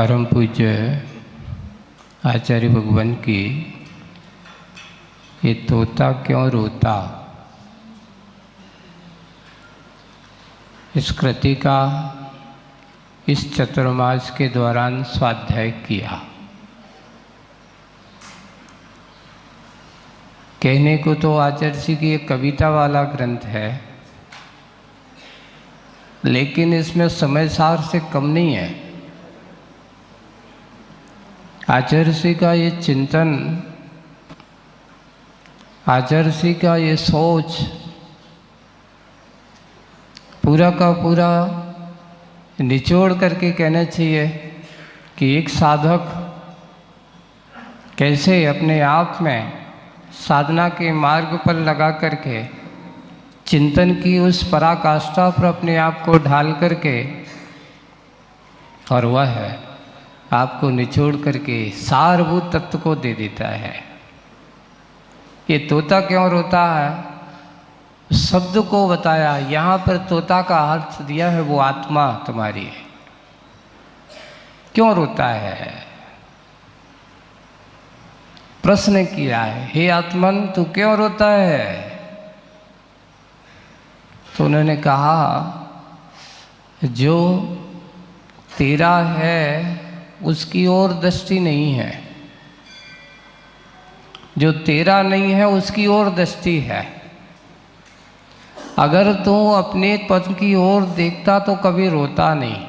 परम पूज्य आचार्य भगवान की ये तोता क्यों रोता, इस कृति का इस चतुर्मास के दौरान स्वाध्याय किया। कहने को तो आचार्य जी की एक कविता वाला ग्रंथ है, लेकिन इसमें समय सार से कम नहीं है। आचार्य जी का ये चिंतन, आचार्य जी का ये सोच पूरा का पूरा निचोड़ करके कहना चाहिए कि एक साधक कैसे अपने आप में साधना के मार्ग पर लगा करके चिंतन की उस पराकाष्ठा पर अपने आप को ढाल करके, और वह है आपको निचोड़ करके सारभूत तत्व को दे देता है। ये तोता क्यों रोता है, शब्द को बताया। यहाँ पर तोता का अर्थ दिया है वो आत्मा तुम्हारी है। क्यों रोता है, प्रश्न किया है, हे आत्मन तू क्यों रोता है। तो उन्होंने कहा जो तेरा है उसकी ओर दृष्टि नहीं है, जो तेरा नहीं है उसकी ओर दृष्टि है। अगर तू अपने पद की ओर देखता तो कभी रोता नहीं,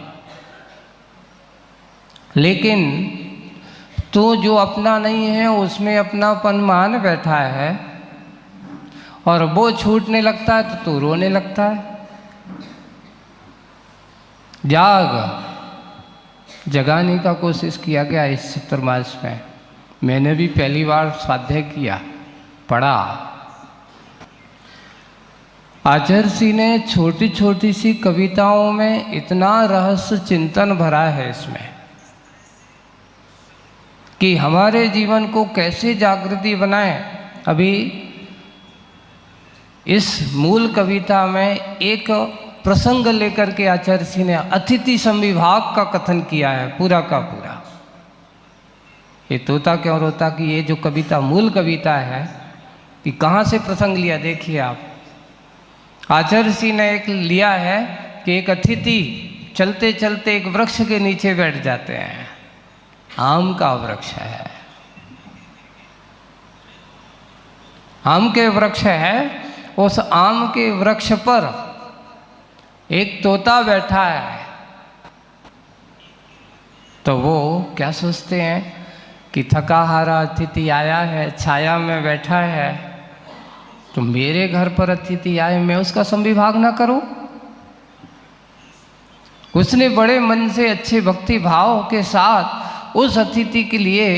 लेकिन तू जो अपना नहीं है उसमें अपनापन मान बैठा है और वो छूटने लगता है तो तू रोने लगता है। जाग, जगाने का कोशिश किया गया इस चतुर्मास में। मैंने भी पहली बार स्वाध्याय किया, पढ़ा। आचार्य जी ने छोटी छोटी सी कविताओं में इतना रहस्य चिंतन भरा है इसमें कि हमारे जीवन को कैसे जागृति बनाएं। अभी इस मूल कविता में एक प्रसंग लेकर के आचार्य जी ने अतिथि संविभाग का कथन किया है, पूरा का पूरा। ये तोता क्यों रोता कि ये जो कविता मूल कविता है कि कहाँ से प्रसंग लिया, देखिए आप। आचार्य जी ने एक लिया है कि एक अतिथि चलते चलते एक वृक्ष के नीचे बैठ जाते हैं। आम का वृक्ष है, आम के वृक्ष है। उस आम के वृक्ष पर एक तोता बैठा है। तो वो क्या सोचते हैं कि थका हारा अतिथि आया है, छाया में बैठा है, तो मेरे घर पर अतिथि आए, मैं उसका संविभाग ना करूं। उसने बड़े मन से अच्छे भक्ति भाव के साथ उस अतिथि के लिए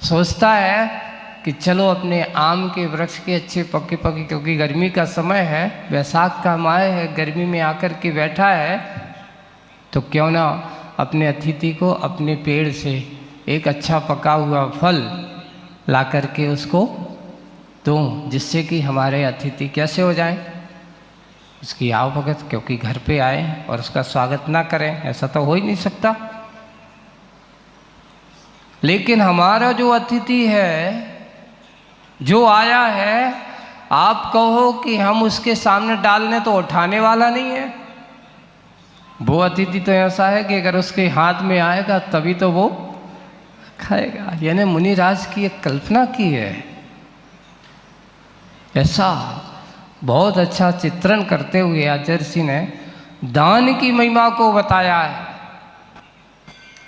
सोचता है कि चलो अपने आम के वृक्ष के अच्छे पके पके, क्योंकि गर्मी का समय है, वैशाख का माह है, गर्मी में आकर के बैठा है, तो क्यों ना अपने अतिथि को अपने पेड़ से एक अच्छा पका हुआ फल ला करके उसको दूँ, जिससे कि हमारे अतिथि कैसे हो जाएं, उसकी आवभगत, क्योंकि घर पे आए और उसका स्वागत ना करें, ऐसा तो हो ही नहीं सकता। लेकिन हमारा जो अतिथि है, जो आया है, आप कहो कि हम उसके सामने डालने तो उठाने वाला नहीं है। वो अतिथि तो ऐसा है कि अगर उसके हाथ में आएगा तभी तो वो खाएगा। यानी मुनिराज की एक कल्पना की है। ऐसा बहुत अच्छा चित्रण करते हुए आचार्य जी ने दान की महिमा को बताया है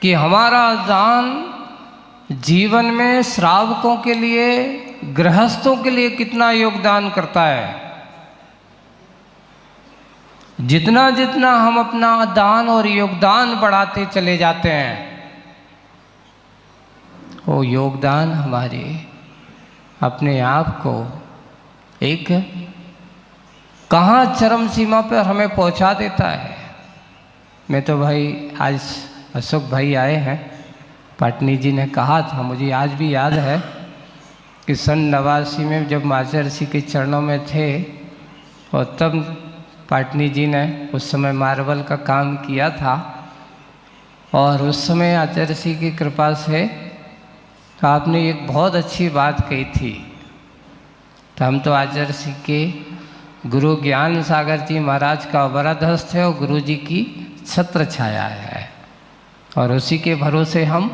कि हमारा दान जीवन में श्रावकों के लिए, गृहस्थों के लिए कितना योगदान करता है। जितना जितना हम अपना दान और योगदान बढ़ाते चले जाते हैं, वो योगदान हमारे अपने आप को एक कहाँ चरम सीमा पर हमें पहुंचा देता है। मैं तो भाई आज अशोक भाई आए हैं, पाटनी जी ने कहा था, मुझे आज भी याद है कि सन 89 में जब आचार्य जी के चरणों में थे, और तब पाटनी जी ने उस समय मार्बल का काम किया था, और उस समय आचार्य ऋषि की कृपा से आपने एक बहुत अच्छी बात कही थी। तो हम तो आचार्य ऋषि के गुरु ज्ञान सागर जी महाराज का वरदहस्त है और गुरु जी की छत्र छाया है, और उसी के भरोसे हम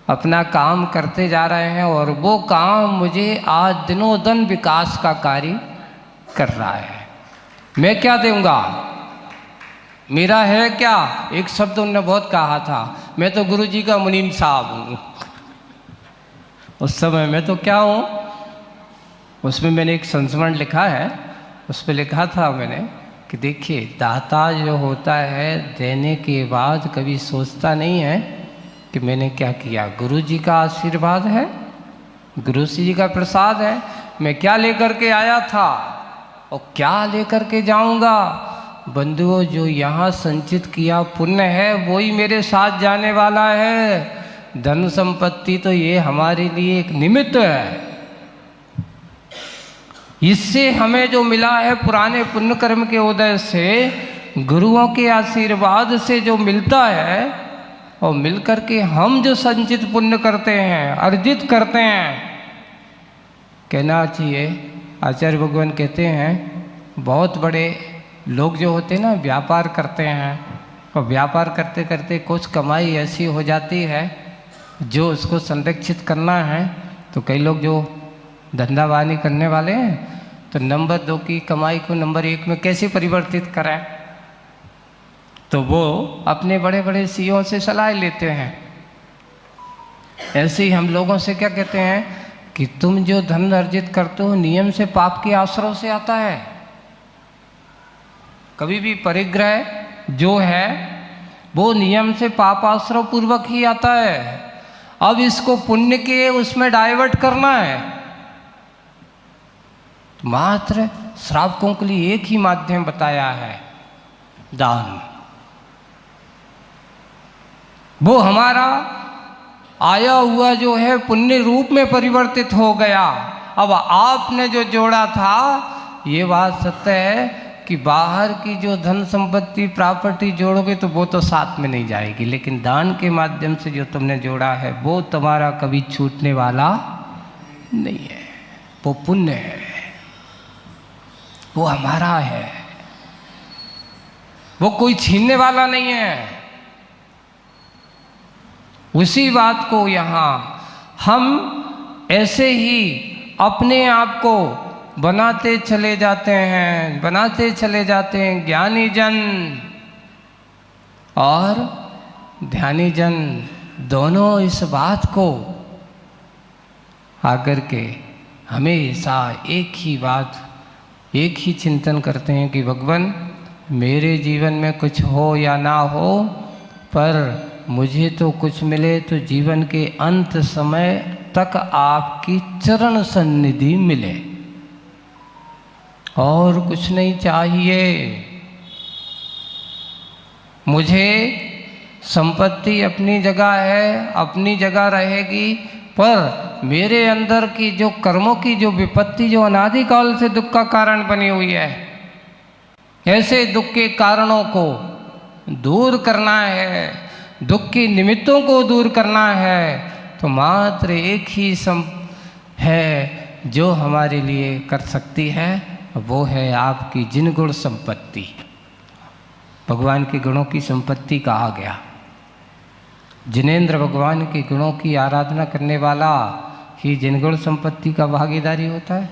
अपना काम करते जा रहे हैं। और वो काम मुझे आज दिनों दिन विकास का कार्य कर रहा है। मैं क्या दूंगा, मेरा है क्या? एक शब्द उन्होंने बहुत कहा था, मैं तो गुरु जी का मुनीम साहब हूँ। उस समय मैं तो क्या हूँ, उसमें मैंने एक संस्मरण लिखा है, उस पर लिखा था मैंने कि देखिए, दाता जो होता है देने के बाद कभी सोचता नहीं है कि मैंने क्या किया। गुरु जी का आशीर्वाद है, गुरु जी का प्रसाद है। मैं क्या लेकर के आया था और क्या लेकर के जाऊंगा? बंधुओं, जो यहाँ संचित किया पुण्य है वही मेरे साथ जाने वाला है। धन संपत्ति तो ये हमारे लिए एक निमित्त है। इससे हमें जो मिला है पुराने पुण्य कर्म के उदय से, गुरुओं के आशीर्वाद से जो मिलता है, और मिलकर के हम जो संचित पुण्य करते हैं, अर्जित करते हैं, कहना चाहिए आचार्य भगवान कहते हैं, बहुत बड़े लोग जो होते हैं ना, व्यापार करते हैं, और व्यापार करते करते कुछ कमाई ऐसी हो जाती है जो उसको संरक्षित करना है। तो कई लोग जो धंधावानी करने वाले हैं, तो नंबर 2 की कमाई को नंबर 1 में कैसे परिवर्तित करें, तो वो अपने बड़े बड़े सीईओ से सलाह लेते हैं। ऐसे ही हम लोगों से क्या कहते हैं कि तुम जो धन अर्जित करते हो नियम से, पाप के आश्रय से आता है। कभी भी परिग्रह जो है वो नियम से पाप आश्रय पूर्वक ही आता है। अब इसको पुण्य के उसमें डाइवर्ट करना है। मात्र श्रावकों के लिए एक ही माध्यम बताया है, दान। वो हमारा आया हुआ जो है पुण्य रूप में परिवर्तित हो गया। अब आपने जो जोड़ा था, ये बात सत्य है कि बाहर की जो धन संपत्ति प्रॉपर्टी जोड़ोगे तो वो तो साथ में नहीं जाएगी, लेकिन दान के माध्यम से जो तुमने जोड़ा है वो तुम्हारा कभी छूटने वाला नहीं है। वो पुण्य है, वो हमारा है, वो कोई छीनने वाला नहीं है। उसी बात को यहाँ हम ऐसे ही अपने आप को बनाते चले जाते हैं, बनाते चले जाते हैं। ज्ञानी जन और ध्यानी जन दोनों इस बात को आकर के हमेशा एक ही बात, एक ही चिंतन करते हैं कि भगवान, मेरे जीवन में कुछ हो या ना हो, पर मुझे तो कुछ मिले तो जीवन के अंत समय तक आपकी चरण सन्निधि मिले, और कुछ नहीं चाहिए। मुझे संपत्ति अपनी जगह है, अपनी जगह रहेगी, पर मेरे अंदर की जो कर्मों की जो विपत्ति जो अनादिकाल से दुख का कारण बनी हुई है, ऐसे दुख के कारणों को दूर करना है, दुख के निमित्तों को दूर करना है, तो मात्र एक ही है जो हमारे लिए कर सकती है, वो है आपकी जिन गुण संपत्ति। भगवान के गुणों की संपत्ति कहा गया। जिनेंद्र भगवान के गुणों की आराधना करने वाला ही जिन गुण संपत्ति का भागीदारी होता है।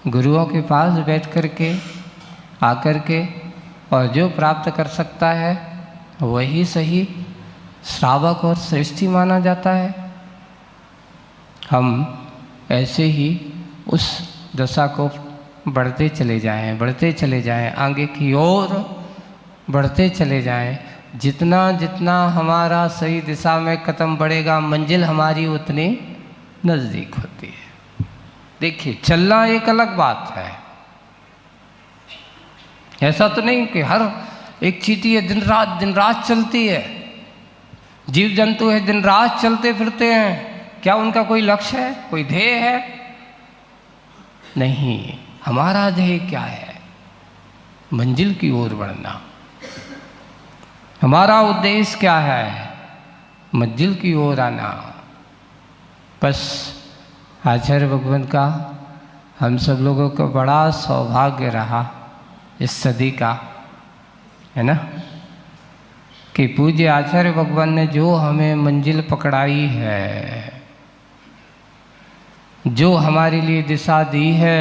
गुरुओं के पास बैठ कर के आकर के और जो प्राप्त कर सकता है वही सही श्रावक और श्रेष्ठी माना जाता है। हम ऐसे ही उस दशा को बढ़ते चले जाएं, बढ़ते चले जाएं, आगे की ओर बढ़ते चले जाएं। जितना जितना हमारा सही दिशा में कदम बढ़ेगा, मंजिल हमारी उतनी नज़दीक होती है। देखिए, चलना एक अलग बात है। ऐसा तो नहीं कि हर एक चींटी है दिन रात चलती है, जीव जंतु है दिन रात चलते फिरते हैं। क्या उनका कोई लक्ष्य है, कोई ध्येय है? नहीं। हमारा ध्येय क्या है? मंजिल की ओर बढ़ना। हमारा उद्देश्य क्या है? मंजिल की ओर आना। बस आचार्य भगवान का हम सब लोगों को बड़ा सौभाग्य रहा इस सदी का, है ना, कि पूज्य आचार्य भगवान ने जो हमें मंजिल पकड़ाई है, जो हमारे लिए दिशा दी है,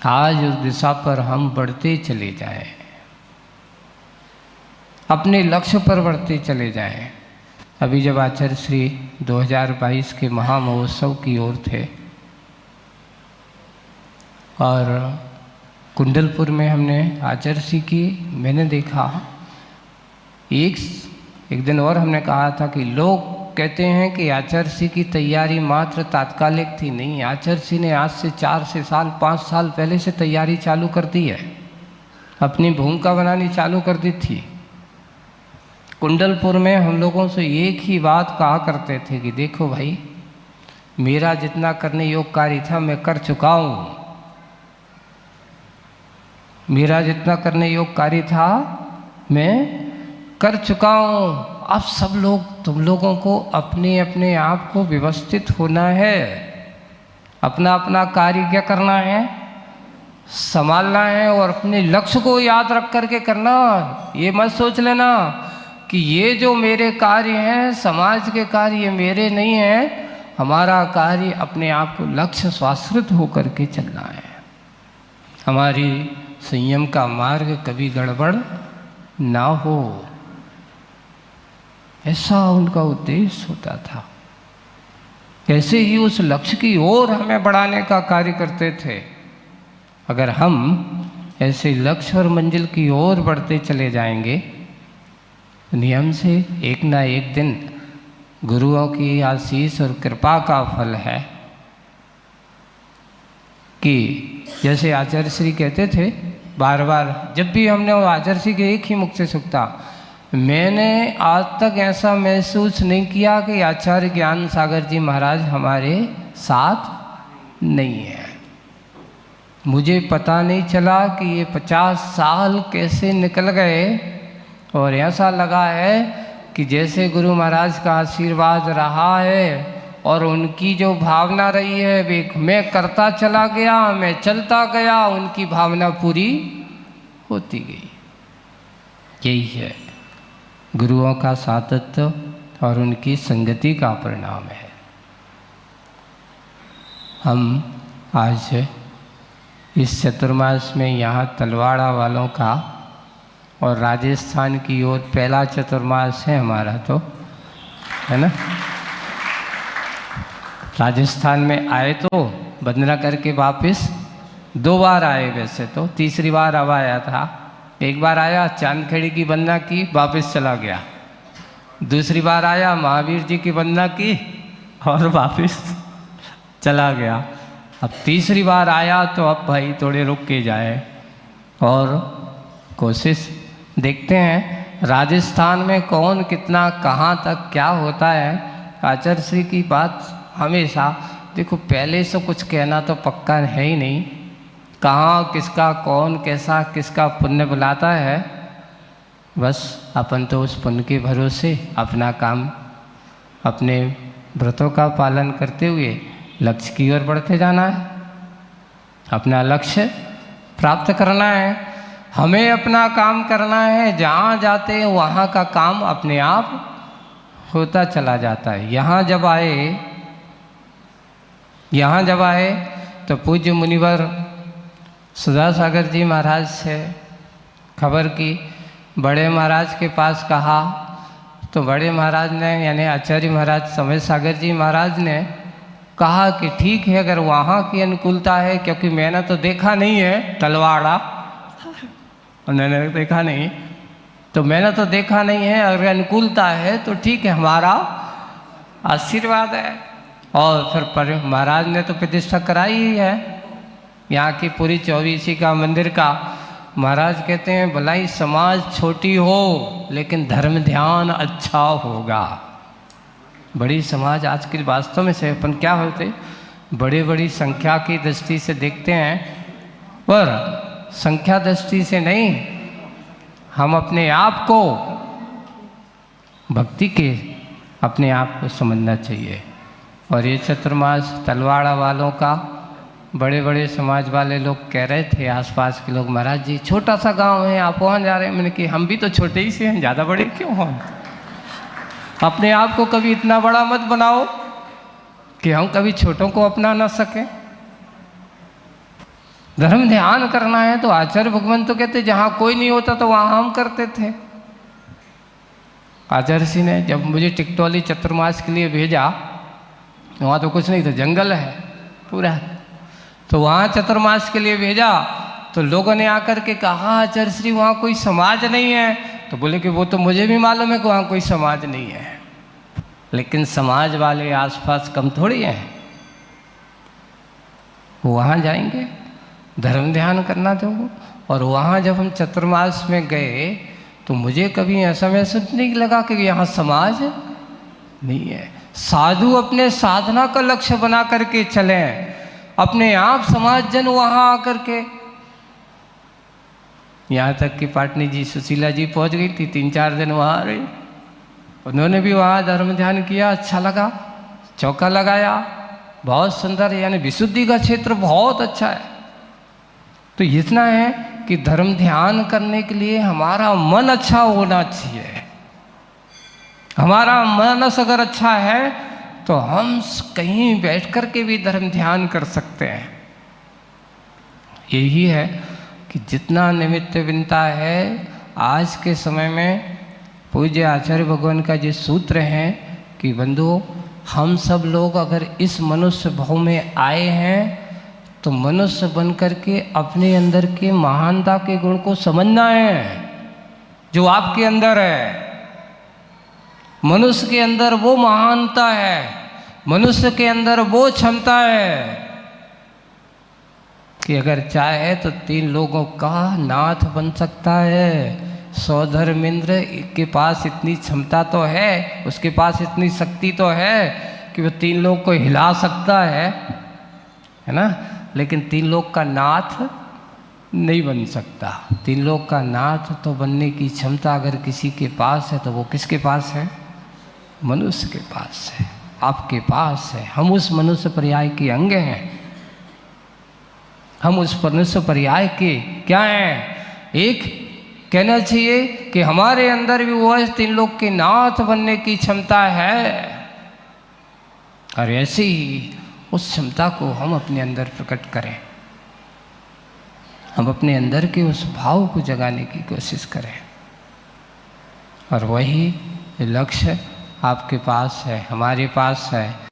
आज उस दिशा पर हम बढ़ते चले जाएं, अपने लक्ष्य पर बढ़ते चले जाएं। अभी जब आचार्य श्री 2022 के महामहोत्सव की ओर थे और कुंडलपुर में हमने आचार्य श्री की, मैंने देखा एक दिन और हमने कहा था कि लोग कहते हैं कि आचार्य श्री की तैयारी मात्र तात्कालिक थी। नहीं, आचार्य श्री ने आज से 5 साल पहले से तैयारी चालू कर दी है, अपनी भूमिका बनानी चालू कर दी थी। कुंडलपुर में हम लोगों से एक ही बात कहा करते थे कि देखो भाई, मेरा जितना करने योग्य कार्य था मैं कर चुका हूँ, मेरा जितना करने योग्य कार्य था मैं कर चुका हूँ। अब सब लोग, तुम लोगों को अपने अपने आप को व्यवस्थित होना है, अपना अपना कार्य क्या करना है, संभालना है और अपने लक्ष्य को याद रख करके करना। ये मत सोच लेना कि ये जो मेरे कार्य हैं, समाज के कार्य, ये मेरे नहीं हैं। हमारा कार्य अपने आप को लक्ष्य स्वाश्रित होकर के चलना है। हमारी संयम का मार्ग कभी गड़बड़ ना हो, ऐसा उनका उद्देश्य होता था। कैसे ही उस लक्ष्य की ओर हमें बढ़ाने का कार्य करते थे। अगर हम ऐसे लक्ष्य और मंजिल की ओर बढ़ते चले जाएंगे, नियम से एक ना एक दिन गुरुओं की आशीष और कृपा का फल है कि जैसे आचार्य श्री कहते थे बार बार, जब भी हमने आचार्य श्री के एक ही मुख से सुनता, मैंने आज तक ऐसा महसूस नहीं किया कि आचार्य ज्ञान सागर जी महाराज हमारे साथ नहीं है। मुझे पता नहीं चला कि ये 50 साल कैसे निकल गए और ऐसा लगा है कि जैसे गुरु महाराज का आशीर्वाद रहा है और उनकी जो भावना रही है, वे मैं करता चला गया, मैं चलता गया, उनकी भावना पूरी होती गई। यही है गुरुओं का सातत्य और उनकी संगति का परिणाम है। हम आज इस चतुर्मास में यहाँ तलवाड़ा वालों का और राजस्थान की ओर पहला चतुर्मास है हमारा, तो है ना। राजस्थान में आए तो वंदना करके वापस 2 बार आए, वैसे तो तीसरी बार अब आया था। एक बार आया चांदखेड़ी की वंदना की, वापस चला गया। दूसरी बार आया महावीर जी की वंदना की और वापस चला गया। अब तीसरी बार आया तो अब भाई थोड़े रुक के जाए और कोशिश देखते हैं राजस्थान में कौन कितना कहाँ तक क्या होता है। आचार्य श्री की बात हमेशा देखो, पहले से कुछ कहना तो पक्का है ही नहीं, कहाँ किसका कौन कैसा किसका पुण्य बुलाता है। बस अपन तो उस पुण्य के भरोसे अपना काम, अपने व्रतों का पालन करते हुए लक्ष्य की ओर बढ़ते जाना है, अपना लक्ष्य प्राप्त करना है। हमें अपना काम करना है, जहाँ जाते हैं वहाँ का काम अपने आप होता चला जाता है। यहाँ जब आए तो पूज्य मुनिवर सुधा सागर जी महाराज से खबर की, बड़े महाराज के पास कहा तो बड़े महाराज ने यानी आचार्य महाराज समय सागर जी महाराज ने कहा कि ठीक है, अगर वहाँ की अनुकूलता है, क्योंकि मैंने तो देखा नहीं है तलवाड़ा, उन्होंने देखा नहीं तो मैंने तो देखा नहीं है, अगर अनुकूलता है तो ठीक है, हमारा आशीर्वाद है। और फिर महाराज ने तो प्रतिष्ठा कराई ही है यहाँ की पूरी 24 का मंदिर का। महाराज कहते हैं भलाई समाज छोटी हो लेकिन धर्म ध्यान अच्छा होगा। बड़ी समाज आज की वास्तव में से अपन क्या होते, बड़ी बड़ी संख्या की दृष्टि से देखते हैं, पर संख्या दृष्टि से नहीं, हम अपने आप को भक्ति के अपने आप को समझना चाहिए। और ये चतुर्मास तलवाड़ा वालों का बड़े बड़े समाज वाले लोग कह रहे थे, आसपास के लोग, महाराज जी छोटा सा गांव है, आप वहाँ जा रहे हैं। मैंने कि हम भी तो छोटे ही से हैं, ज़्यादा बड़े क्यों हम? अपने आप को कभी इतना बड़ा मत बनाओ कि हम कभी छोटों को अपना ना सकें। धर्म ध्यान करना है तो आचार्य भगवान तो कहते जहाँ कोई नहीं होता तो वहाँ हम करते थे। आचार्य जी ने जब मुझे टिकटोली चतुर्मास के लिए भेजा, वहाँ तो कुछ नहीं था, जंगल है पूरा, तो वहाँ चतुर्मास के लिए भेजा तो लोगों ने आकर के कहा, आचार्य श्री वहाँ कोई समाज नहीं है। तो बोले कि वो तो मुझे भी मालूम है कि वहाँ कोई समाज नहीं है, लेकिन समाज वाले आसपास कम थोड़ी हैं। वहाँ जाएंगे, धर्म ध्यान करना तो। और वहाँ जब हम चतुर्मास में गए तो मुझे कभी ऐसा महसूस नहीं लगा कि यहाँ समाज नहीं है। साधु अपने साधना का लक्ष्य बना करके चलें, अपने आप समाज जन वहाँ आकर के, यहाँ तक कि पाटनी जी सुशीला जी पहुँच गई थी, 3-4 दिन वहाँ रही, उन्होंने भी वहाँ धर्म ध्यान किया, अच्छा लगा, चौका लगाया, बहुत सुंदर, यानी विशुद्धि का क्षेत्र बहुत अच्छा है। तो इतना है कि धर्म ध्यान करने के लिए हमारा मन अच्छा होना चाहिए। हमारा मन अगर अच्छा है तो हम कहीं बैठ कर के भी धर्म ध्यान कर सकते हैं। यही है कि जितना निमित्त विनता है आज के समय में, पूज्य आचार्य भगवान का जो सूत्र है कि बंधुओं, हम सब लोग अगर इस मनुष्य भाव में आए हैं तो मनुष्य बन कर के अपने अंदर के महानता के गुण को समझना है जो आपके अंदर है। मनुष्य के अंदर वो महानता है, मनुष्य के अंदर वो क्षमता है कि अगर चाहे तो 3 लोगों का नाथ बन सकता है। सौधर्मेंद्र के पास इतनी क्षमता तो है, उसके पास इतनी शक्ति तो है कि वो 3 लोग को हिला सकता है ना, लेकिन 3 लोग का नाथ नहीं बन सकता। 3 लोग का नाथ तो बनने की क्षमता अगर किसी के पास है तो वो किसके पास है? मनुष्य के पास है, आपके पास है। हम उस मनुष्य पर्याय के अंग हैं, हम उस मनुष्य पर्याय के क्या हैं? एक कहना चाहिए कि हमारे अंदर भी वो 3 लोग के नाथ बनने की क्षमता है। और ऐसे ही उस क्षमता को हम अपने अंदर प्रकट करें, हम अपने अंदर के उस भाव को जगाने की कोशिश करें। और वही लक्ष्य आपके पास है, हमारे पास है।